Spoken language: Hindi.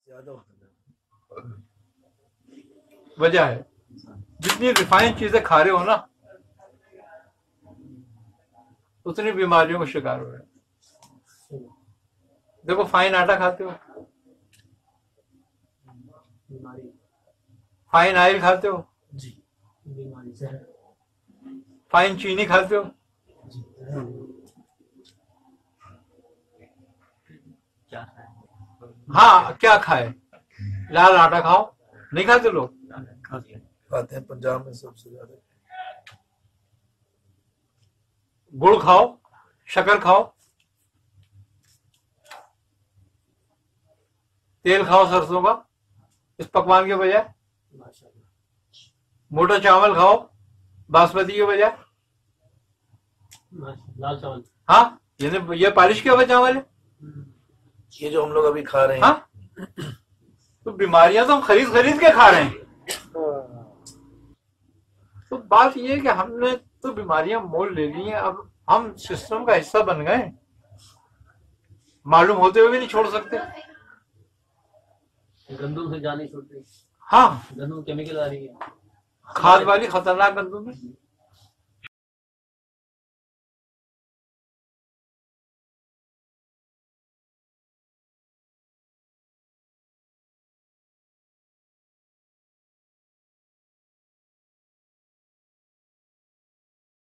ज्यादा होता है। वजह है जितनी रिफाइंड चीजें खा रहे हो ना उतनी बीमारियों का शिकार हो रहे हो। देखो फाइन आटा खाते हो, फाइन ऑयल खाते हो जी, बीमारी से है। फाइन चीनी खाते हो जी, क्या है? हाँ क्या खाए, लाल आटा खाओ, नहीं खाते लोग? खाते हैं पंजाब में सबसे ज्यादा। गुड़ खाओ, शक्कर खाओ, तेल खाओ सरसों का इस पकवान के बजाय, मोटा चावल खाओ बासमती के बजाय। लाल चावल, हाँ ये पालिश किया हुआ चावल है, ये जो हम लोग अभी खा रहे हैं। हाँ तो बीमारियां तो हम खरीद खरीद के खा रहे हैं। तो बात ये है कि हमने तो बीमारियां मोल ले ली हैं, अब हम सिस्टम का हिस्सा बन गए, मालूम होते हुए भी नहीं छोड़ सकते। गंदम से जा नहीं छोड़ते। हाँ गंदम केमिकल आ रही है, खाद वाली खतरनाक गंदम है।